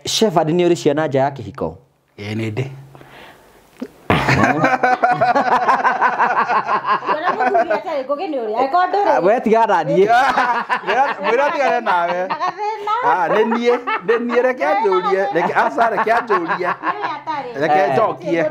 Chef adini uri ciana nja ya kihiko. Nĩ ndĩ. We tiga ndanie. Mwĩra tigane nawe. Nĩ niĩ reke njũrie. Reke njũrie. Reke njokie.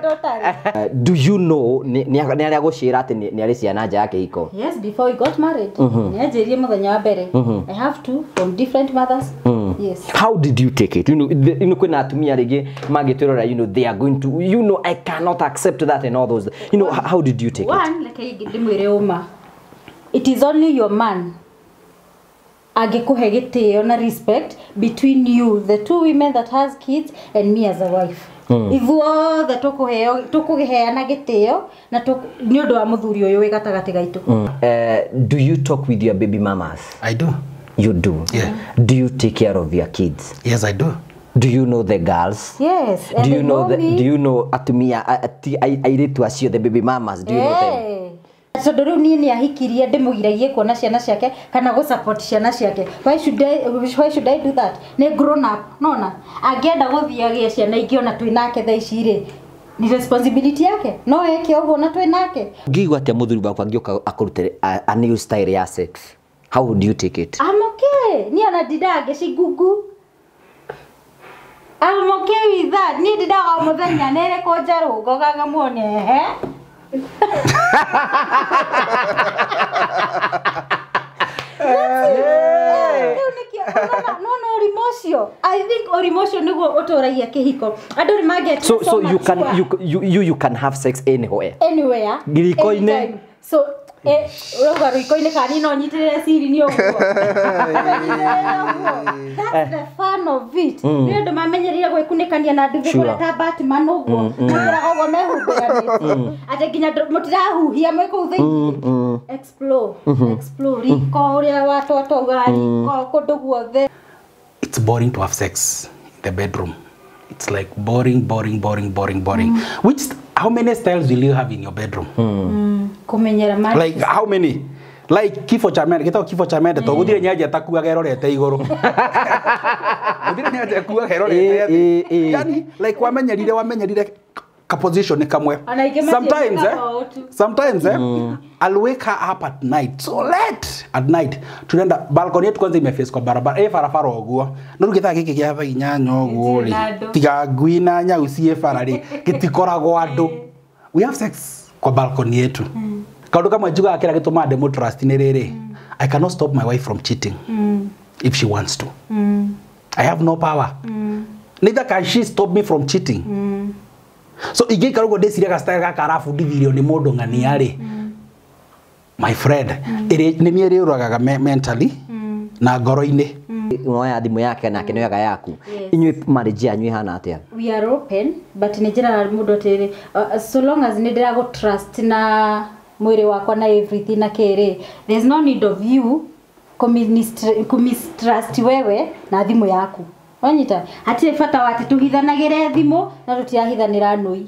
Do you know ni aria gucira ati ni ari ciana nja ya kihiko? Yes, before we got married. Niajirie muthenya wa mbere. I have two from different mothers. Yes. How did you take it? You know kwina atumia ringi magitwirora, they are going to, I cannot accept that and all those. How did you take it? One, like ndimwire uma. It is only your man agikuhe gitio na respect between you, the two women that has kids, and me as a wife. If all the tukuheana gitio na ni undu wa muthuri uyu wi gatagati gaitu. Do you talk with your baby mamas? I do. You do? Yeah. Do you take care of your kids? Yes, I do. Do you know the girls? Yes. Do you know atumia airitu acio, the baby mamas? Do you know them? So do ni ahikirie ndimugiragie kuona ciana ciake kana go support ciana ciake. Why should I do that? Ni grown up, nona. Angienda guthiagia ciana ingiona twinake thaa ici ri. Ni responsibility yake. No eke ogo na twinake. Ngigwa ati muthuri bakwa ngioka akurutire a new style ya sex. How would you take it? I'm okay. Ni ana didange cigugu. I'm okay with that. Ni didaga muthenya nere ko jaru gogaga muone No remorse. I think remorse niguo utoragia kihiko. Andu ni mageti so you can have sex anywhere. Anywhere. Giriko-ine. So roga riko-ine kani no nyitirire siri ni oguo. That's the fun of it. Ni andu mamenyerire gwikunikania na nduthi kore ta Batman oguo. Mukira oguo mehumbira. Ate nginya mutirahuhia mwiko thĩinĩ. Explore riko uria watoto gari ko kundu guothe. It's boring to have sex in the bedroom. It's like boring. Which, how many styles will you have in your bedroom? Kumenyera mali. Like how many? Like kifo cha mende, gitao kifo cha mende to guthire nyaje atakuaga erorete iguru. Guthire nyaje akuaga erorete. Yani like wamenyerire ka position kamwe. Sometimes I'll wake her up at night so late at night. Tunaenda balcony yetu kwanza imeface kwa barabara farafara oguo. No rugitha giki kia fa inyanyo oguo ri. Tiga nguina nyaucie farari gitikoragwo andu. We have sex kwa balcony yetu. Kaundu kamwe njuga akira gituma demo trust ni riri. I cannot stop my wife from cheating if she wants to. I have no power. Neither can she stop me from cheating. So igikarugo ndeciria ga style gaka arafundithirio ni mundu nganiari. My friend, ni mie riuragaga mentally na ngoro-ini. Ngoya thimu yake na kinoyaga yaku. Inywe marriage yanyu ihana atia? We are open, but ni jira mundu tiri so long as ni ndira go trust na mwiri wakwa na everything na kere. There's no need of you kumistrust wewe na thimu yaku. Wanyita hatire fata wati tuhithanagire thimu na tutihithanira nui.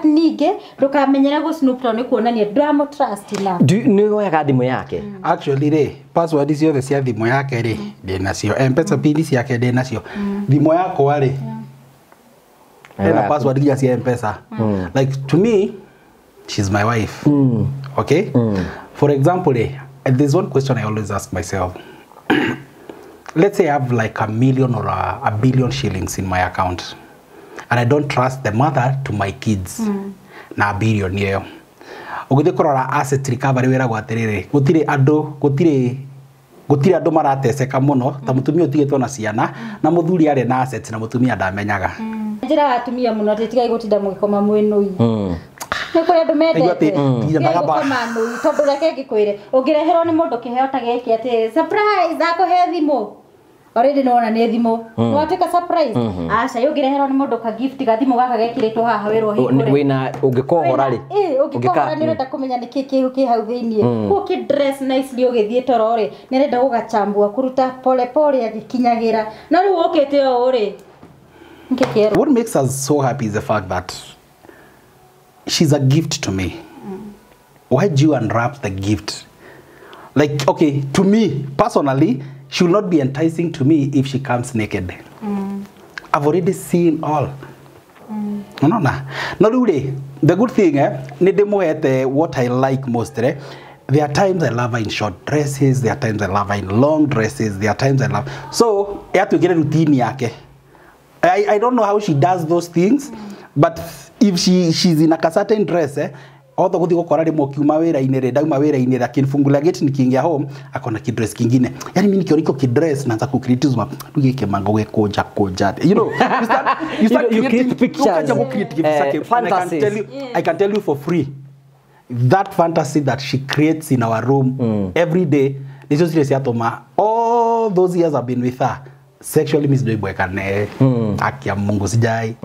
Nige ndukamenyera go snoop down kuonania drama trust na. Ni woyaga thimu yake? Actually re password ciothe cia thimu yake ri ndinacio, M-Pesa pin ciake ndinacio. Thimu yako ari ena password ya cia M-Pesa. Like to me she's my wife. Okay? For example, there's one question I always ask myself. Let's say I have like $1 million or a billion shillings in my account, and I don't trust the mother to my kids. Na billion yeo. Uguthi kurora asset recovery wera gwatirire. Gutire andu marateseka muno ta mutumia utigitwo na ciana na muthuri ari na assets na mutumia ndamenyaga. Njira atumia muno tigai gutinda mugikoma mwinui. Ni kuri andu mendete. Tondu reke ngikwire ungireherwo ni mundu kiheo ta giki ati surprise akuhe thimu. Already nona ni thimu. Nwateka surprise. Aca ungireherwo ni mundu ka gift ga thimu gaka gekiritwo haha wirwo hingure. Wina ungikohora ri. Ungikohora ni renda kumenya ni ki hau thiini. Ku ki dress nicely ugithie toro ri. Ni renda gugachambua kuruta pole pole agikinyagira. Na riu ukite o ri. What makes us so happy is the fact that she's a gift to me. Why do you unwrap the gift? Like, okay, to me, personally, she will not be enticing to me if she comes naked. I've already seen all. Unaona? No really, the good thing what I like most there are times I love her in short dresses, there are times I love her in long dresses, there are times I love. So, I have to get a routine yake. I don't know how she does those things, but if she's in a certain dress, all the good ukora demo kiuma wera inere dauma wera inere akinfungula gate nikiingia home akona kidress kingine. Yani mimi nikiona iko kidress naanza ku criticize tugeke mango we koja. You know, you start creating pictures. I can tell you for free. That fantasy that she creates in our room every day, all those years I've been with her, sexually misdoing boy can akia Mungu sijai.